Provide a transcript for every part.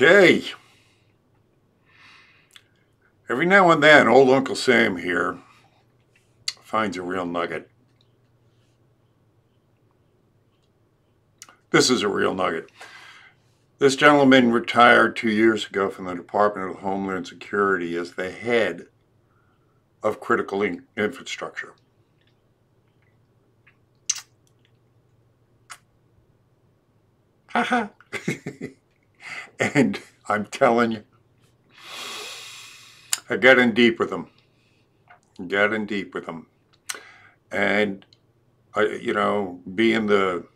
Okay. Every now and then, old Uncle Sam here finds a real nugget. This is a real nugget. This gentleman retired 2 years ago from the Department of Homeland Security as the head of critical infrastructure. Haha. And I'm telling you, I got in deep with him. And being the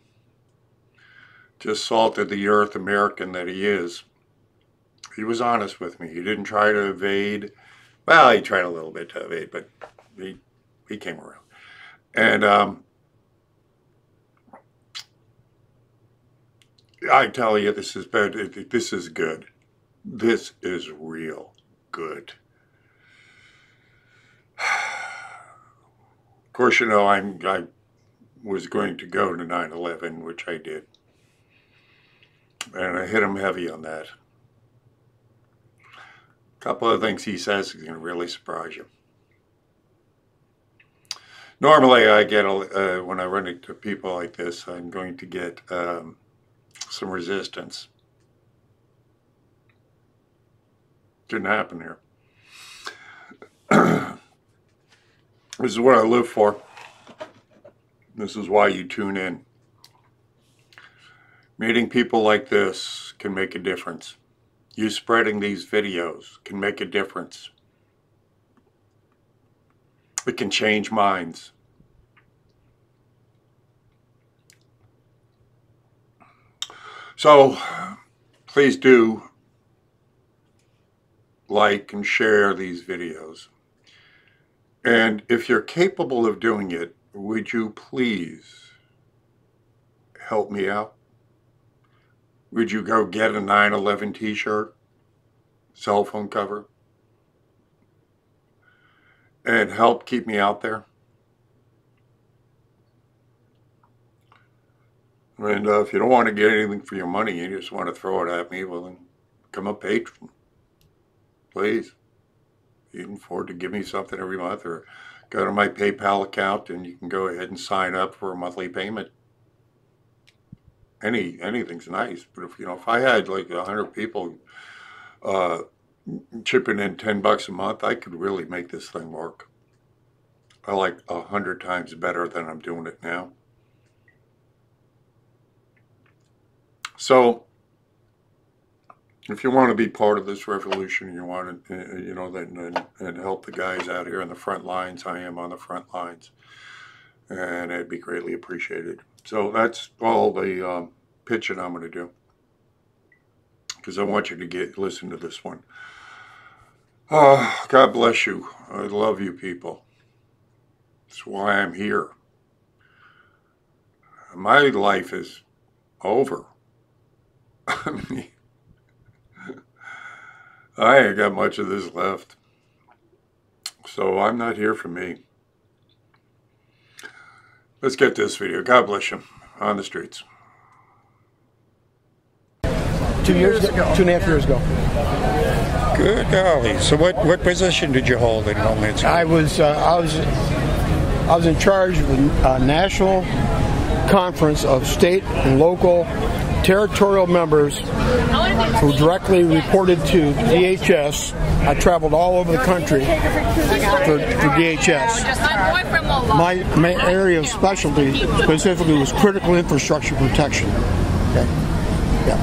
just salt of the earth American that he is, he was honest with me. He didn't try to evade. Well, he tried a little bit to evade, but he came around. And I tell you, this is bad. This is good. This is real good. Of course, you know, I was going to go to 9/11, which I did. And I hit him heavy on that. A couple of things he says is going to really surprise you. Normally, I get, when I run into people like this, I'm going to get some resistance. Didn't happen here. This is what I live for. This is why you tune in. Meeting people like this can make a difference. You spreading these videos can make a difference. It can change minds. So, please do like and share these videos. And if you're capable of doing it, would you please help me out? Would you go get a 9/11 t-shirt, cell phone cover, and help keep me out there? And if you don't want to get anything for your money, you just want to throw it at me, well then become a patron. Please. You can afford to give me something every month, or go to my PayPal account and you can go ahead and sign up for a monthly payment. Anything's nice, but if I had like 100 people chipping in $10 a month, I could really make this thing work. I like 100 times better than I'm doing it now. So, if you want to be part of this revolution, you want to, and help the guys out here on the front lines, I am on the front lines, and it'd be greatly appreciated. So that's all the pitching I'm going to do, because I want you to listen to this one. God bless you. I love you people. That's why I'm here. My life is over. I mean, I ain't got much of this left. So I'm not here for me. Let's get this video. God bless you. On the streets. 2 years ago. 2.5 years ago. Good golly. So what position did you hold in Homeland Security? I was in charge of a national conference of state and local territorial members who directly reported to DHS. I traveled all over the country for DHS. My area of specialty specifically was critical infrastructure protection. Okay. Yeah.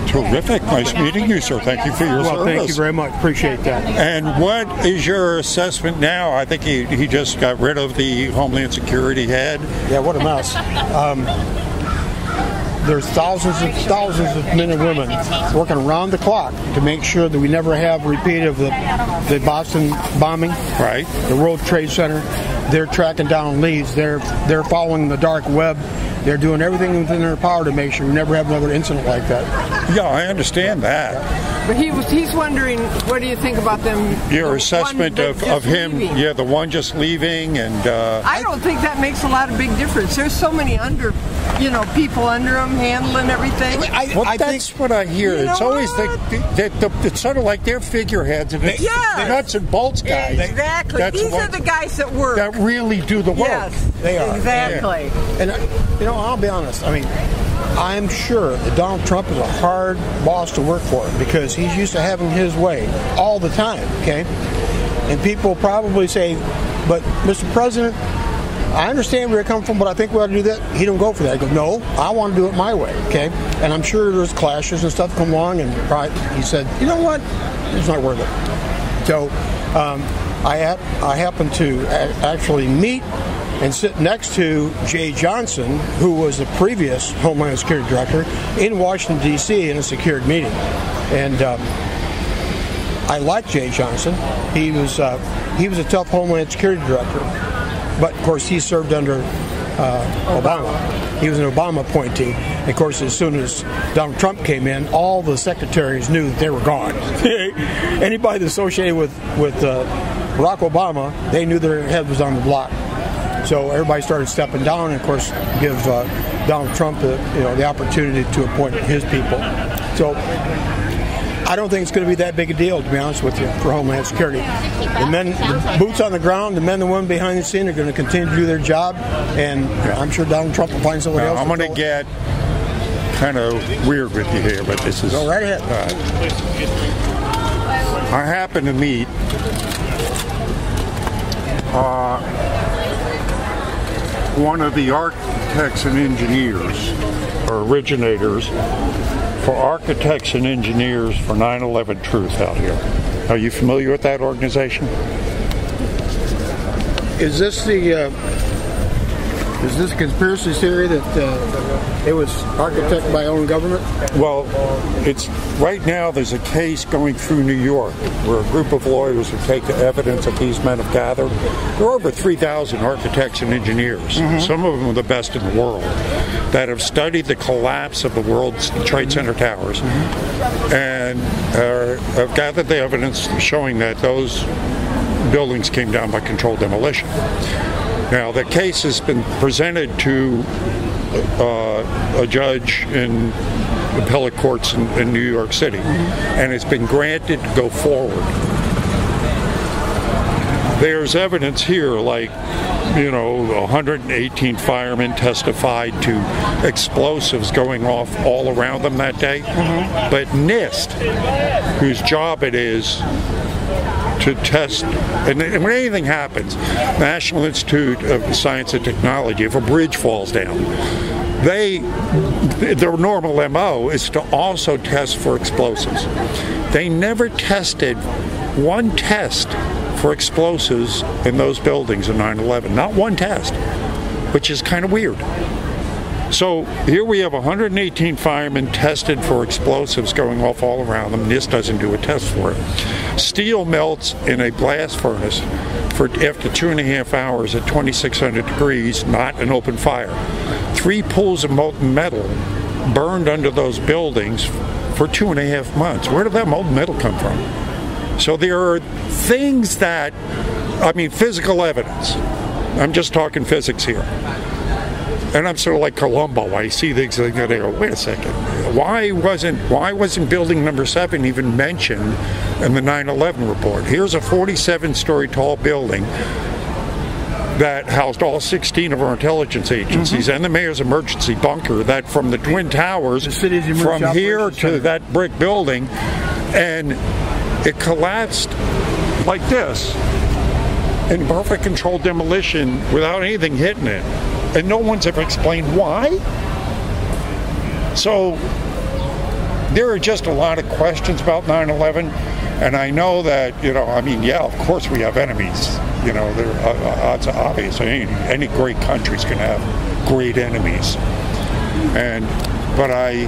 Terrific. Nice meeting you, sir. Thank you for your service. Thank you very much. Appreciate that. And what is your assessment now? I think he just got rid of the Homeland Security head. Yeah, what a mess. There's thousands of men and women working around the clock to make sure that we never have a repeat of the Boston bombing, right? The World Trade Center. They're tracking down leads. They're following the dark web. They're doing everything within their power to make sure we never have another incident like that. Yeah, I understand that. But he's wondering, what do you think about them? Your assessment of him, leaving? Yeah, the one just leaving, and I don't think that makes a lot of big difference. There's so many you know, people under them handling everything? Well, that's what I hear. You It's know always it's sort of like they're figureheads, and it's the nuts and bolts guys. Exactly. These are the guys that work. That really do the work. Yes, They are. exactly. Yeah. And, you know, I'll be honest. I mean, I'm sure that Donald Trump is a hard boss to work for because he's used to having his way all the time, okay? And people probably say, but Mr. President, I understand where you're coming from, but I think we ought to do that. He don't go for that. He goes, no, I want to do it my way, okay? And I'm sure there's clashes and stuff come along, and he said, you know what? It's not worth it. So I happened to actually meet and sit next to Jay Johnson, who was the previous Homeland Security Director, in Washington, D.C. in a secured meeting. And I like Jay Johnson. He was a tough Homeland Security Director. But, of course, he served under Obama. He was an Obama appointee. And, of course, as soon as Donald Trump came in, all the secretaries knew that they were gone. Anybody that's associated with Barack Obama, they knew their head was on the block. So everybody started stepping down, and, of course, give Donald Trump the opportunity to appoint his people. So I don't think it's going to be that big a deal, to be honest with you, for Homeland Security. The boots on the ground, the men and women behind the scene are going to continue to do their job, and I'm sure Donald Trump will find somebody else. I'm going to get kind of weird with you here, but this is... Go right ahead. I happen to meet one of the architects and engineers, or originators, for Architects and Engineers for 9/11 Truth out here. Are you familiar with that organization? Is this a conspiracy theory that it was architected by our own government? Well, it's right now there's a case going through New York where a group of lawyers have taken evidence that these men have gathered. There are over 3,000 architects and engineers, some of them are the best in the world, that have studied the collapse of the World Trade Center towers and have gathered the evidence showing that those buildings came down by controlled demolition. Now, the case has been presented to a judge in appellate courts in New York City, and it's been granted to go forward. There's evidence here, like, 118 firemen testified to explosives going off all around them that day. But NIST, whose job it is to test, and when anything happens, National Institute of Science and Technology, if a bridge falls down, their normal MO is to also test for explosives. They never tested one test for explosives in those buildings in 9/11. Not one test, which is kind of weird. So here we have 118 firemen tested for explosives going off all around them. NIST doesn't do a test for it. Steel melts in a blast furnace after 2.5 hours at 2,600 degrees, not an open fire. 3 pools of molten metal burned under those buildings for 2.5 months. Where did that molten metal come from? So there are things that, physical evidence. I'm just talking physics here. And I'm sort of like Columbo. I see things and I go, wait a second. Why wasn't building number 7 even mentioned in the 9/11 report? Here's a 47-story tall building that housed all 16 of our intelligence agencies and the mayor's emergency bunker, that from the Twin Towers, from here to that brick building, and it collapsed like this in perfect controlled demolition without anything hitting it. And no one's ever explained why. So there are just a lot of questions about 9/11, and I know that, of course we have enemies. It's obvious. Any great country's going to have great enemies. But I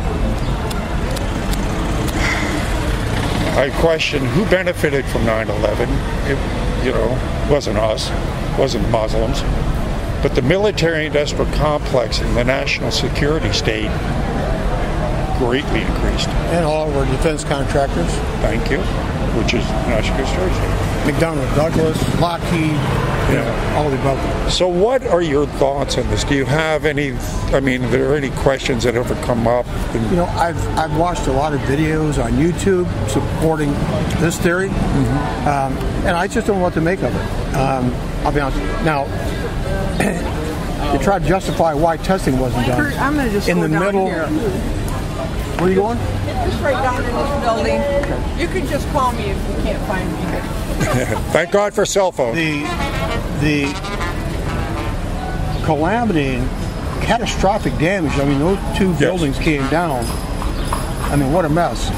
question who benefited from 9/11. It wasn't us, wasn't the Muslims. But the military-industrial complex and the national security state greatly increased. And all of our defense contractors. Thank you, which is national security state. McDonnell Douglas, Lockheed, all the above. So what are your thoughts on this? Do you have any, are there any questions that ever come up? I've watched a lot of videos on YouTube supporting this theory, and I just don't know what to make of it. I'll be honest. Now, to try to justify why testing wasn't done. Kurt, I'm going to just in go the down middle. here. Where are you going? Just right down in this building. You can just call me if you can't find me. Thank God for cell phone. The calamity and catastrophic damage. Those two buildings came down. What a mess.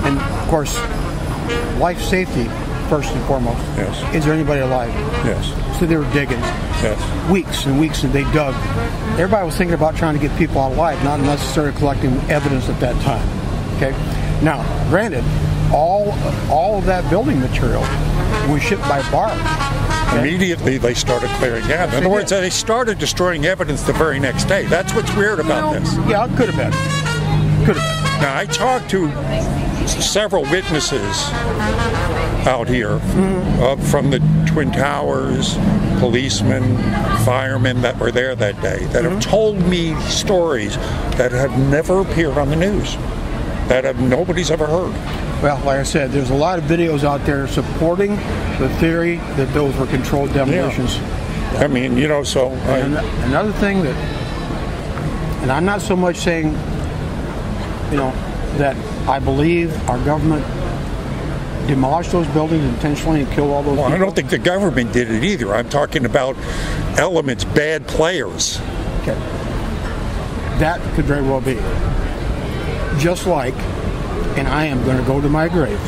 And of course, life safety first and foremost. Yes. Is there anybody alive? Yes. So they were digging. Yes. Weeks and weeks, and they dug. Everybody was thinking about trying to get people out alive, not necessarily collecting evidence at that time. Okay. Now, granted, all of that building material was shipped by barge. Okay? Immediately, they started clearing out. In other words, they started destroying evidence the very next day. That's what's weird about this. Yeah, it could have been. Could have been. Now, I talked to several witnesses out here from the Twin Towers, policemen, firemen that were there that day that have told me stories that have never appeared on the news, that nobody's ever heard. Well, like I said, there's a lot of videos out there supporting the theory that those were controlled demolitions. Yeah. So... Another thing that, and I'm not so much saying, that I believe our government demolished those buildings intentionally and killed all those people. I don't think the government did it either. I'm talking about elements, bad players. Okay. That could very well be. Just like, and I am going to go to my grave,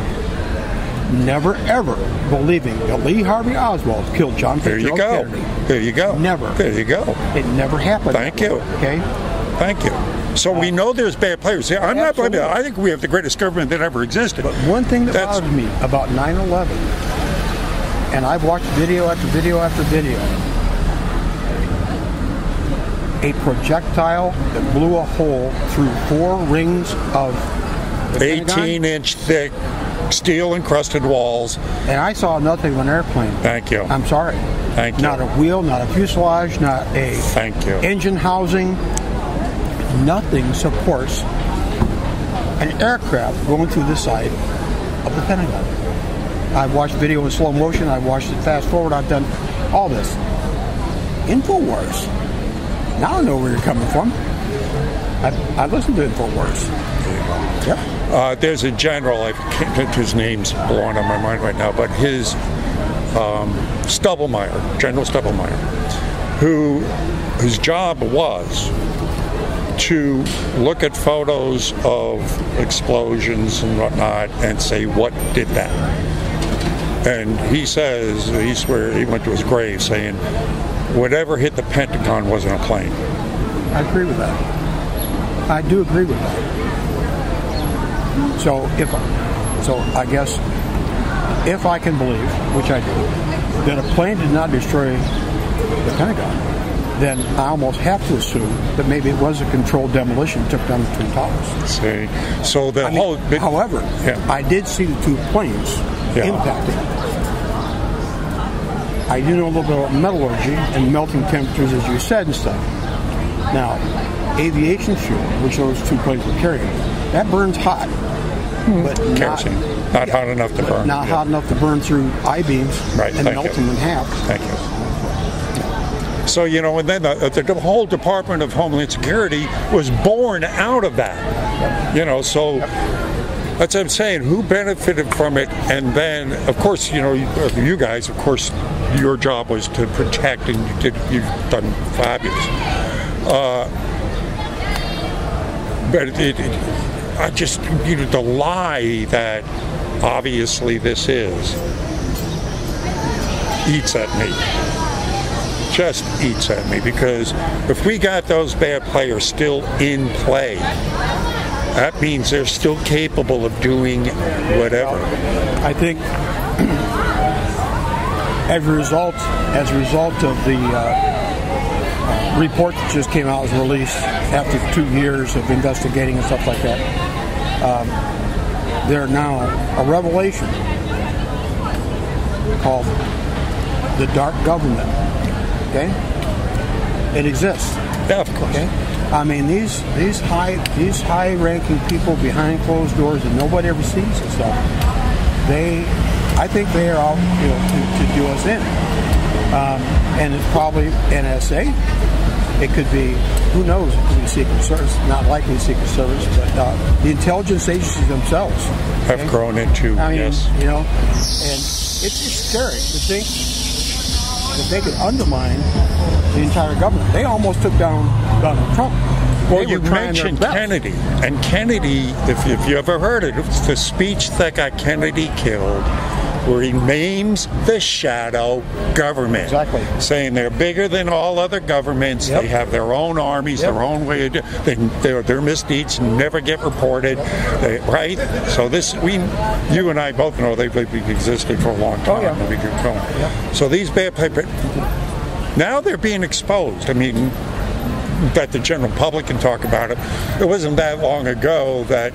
never ever believing that Lee Harvey Oswald killed John Fitzgerald Kennedy. There you go. Never. There you go. It never happened. Thank you. Okay? Thank you. So we know there's bad players. I'm not blaming it. I think we have the greatest government that ever existed. But one thing that bothered me about 9/11, and I've watched video after video after video, a projectile that blew a hole through 4 rings of 18-inch thick, steel-encrusted walls. And I saw nothing of an airplane. Thank you. I'm sorry. Thank you. Not a wheel, not a fuselage, not a engine housing. Nothing supports an aircraft going through the side of the Pentagon. I've watched video in slow motion. I've watched it fast forward. I've done all this. InfoWars. Now I know where you're coming from. I listened to InfoWars. Yep. There's a general, his name's blowing on my mind right now, but his Stubblemeyer, General Stubblemeyer, whose job was to look at photos of explosions and whatnot and say, what did that? And he says, he went to his grave saying, whatever hit the Pentagon wasn't a plane. I agree with that. I do agree with that. So I guess if I can believe, which I do, that a plane did not destroy the Pentagon, then I almost have to assume that maybe it was a controlled demolition took down the Twin Towers. See, so however, I did see the 2 planes impacting. I do know a little bit about metallurgy and melting temperatures, as you said, and stuff. Now, aviation fuel, which those 2 planes were carrying, that burns hot, but not hot enough to burn. Not hot enough to burn through I-beams and melt them in half. Thank you. So, and then the whole Department of Homeland Security was born out of that. So that's what I'm saying. Who benefited from it? And then, of course, you guys, of course, your job was to protect, and you've done fabulous. But I just, the lie that obviously this is eats at me. Just eats at me, because if we got those bad players still in play, that means they're still capable of doing whatever. I think as a result of the report that just came out, was released after 2 years of investigating and stuff like that, they're now a revelation called the dark government. Okay, it exists. Yeah, of course. Okay, I mean these high-ranking people behind closed doors that nobody ever sees and stuff. I think they are out, to do us in, and it's probably NSA. It could be, who knows? It could be Secret Service. Not likely Secret Service, but the intelligence agencies themselves Have grown into, yes. And it's scary to think that they could undermine the entire government. They almost took down Donald Trump. Well, you mentioned Kennedy, and Kennedy, if you ever heard it, it's the speech that got Kennedy killed, where he names the shadow government. Exactly. Saying they're bigger than all other governments. Yep. They have their own armies, Yep. their own way of their misdeeds never get reported. Right? So you and I both know they've existed for a long time. Oh, yeah. Yep. So these bad people, now they're being exposed. I mean, that the general public can talk about it. It wasn't that long ago that,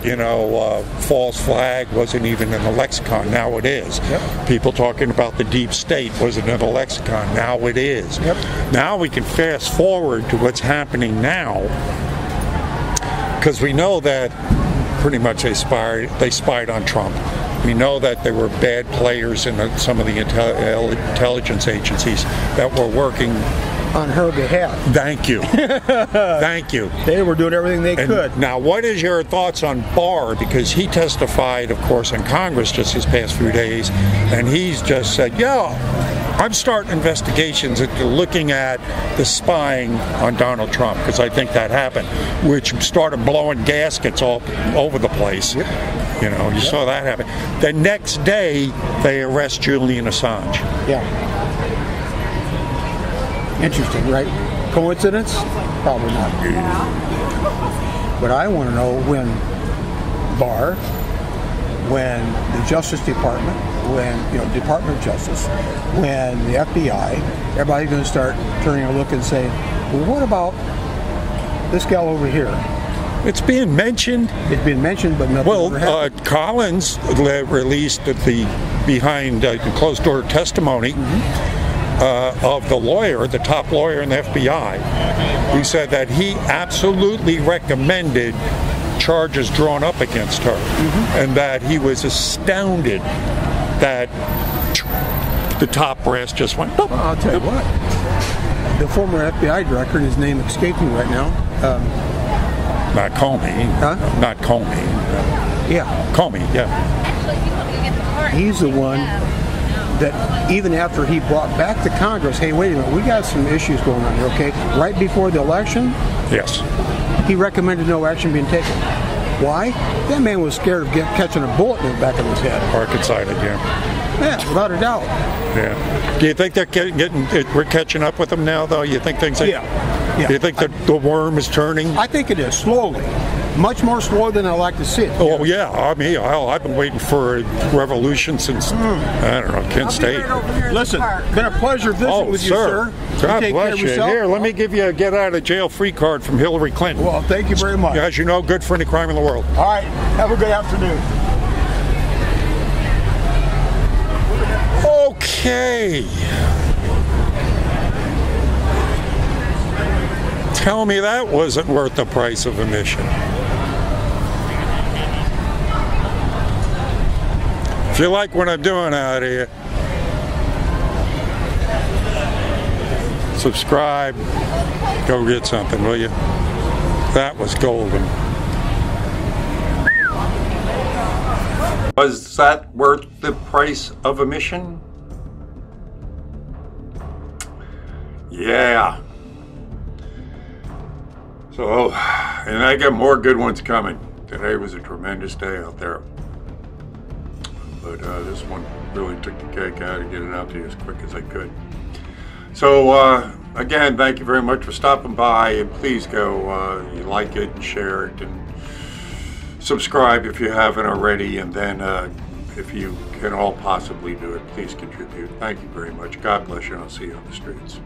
false flag wasn't even in the lexicon. Now it is. Yep. People talking about the deep state wasn't in the lexicon. Now it is. Yep. Now we can fast forward to what's happening now, because we know that pretty much they spied on Trump. We know that there were bad players in some of the intelligence agencies that were working on her behalf. Thank you. Thank you. They were doing everything they could. Now, what is your thoughts on Barr? Because he testified, of course, in Congress just this past few days, and he's just said, I'm starting investigations into looking at the spying on Donald Trump, because I think that happened, which started blowing gaskets all over the place. Yep. You saw that happen. The next day, they arrest Julian Assange. Yeah. Interesting, right? Coincidence? Probably not. But I want to know when Barr, when the Justice Department, when Department of Justice, when the FBI, everybody's going to start turning a look and saying, well, what about this gal over here? It's being mentioned. It's been mentioned, but nothing ever happened. Collins released behind closed door testimony. Of the lawyer, the top lawyer in the FBI, who said that he absolutely recommended charges drawn up against her, and that he was astounded that the top brass just went. Boop, I'll tell you what, the former FBI director, his name escapes me right now. Not Comey. Huh? Not Comey. Yeah. Comey, yeah. He's the one that even after he brought back to Congress, hey, wait a minute, we got some issues going on here, okay? Right before the election, yes, he recommended no action being taken. Why? That man was scared of catching a bullet in the back of his head. Arkansas, yeah. Yeah, without a doubt. Yeah. Do you think they're we're catching up with them now, though? You think things? Yeah. Do you think the worm is turning? I think it is, slowly. Much more slow than I like to see it. Oh, yeah. I mean, I've been waiting for a revolution since, I don't know, Kent State. Listen, been a pleasure visiting with you, sir. God take care bless of you. yourself. Here, let me give you a get-out-of-jail-free card from Hillary Clinton. Well, thank you very much. As you know, good for any crime in the world. All right. Have a good afternoon. Okay. Tell me that wasn't worth the price of admission. If you like what I'm doing out here, subscribe, go get something, will you? That was golden. Was that worth the price of admission? Yeah. So, and I got more good ones coming. Today was a tremendous day out there. But this one really took the cake out of getting it out to you as quick as I could. So, again, thank you very much for stopping by. And please go, you like it and share it. And subscribe if you haven't already. And then if you can all possibly do it, please contribute. Thank you very much. God bless you, and I'll see you on the streets.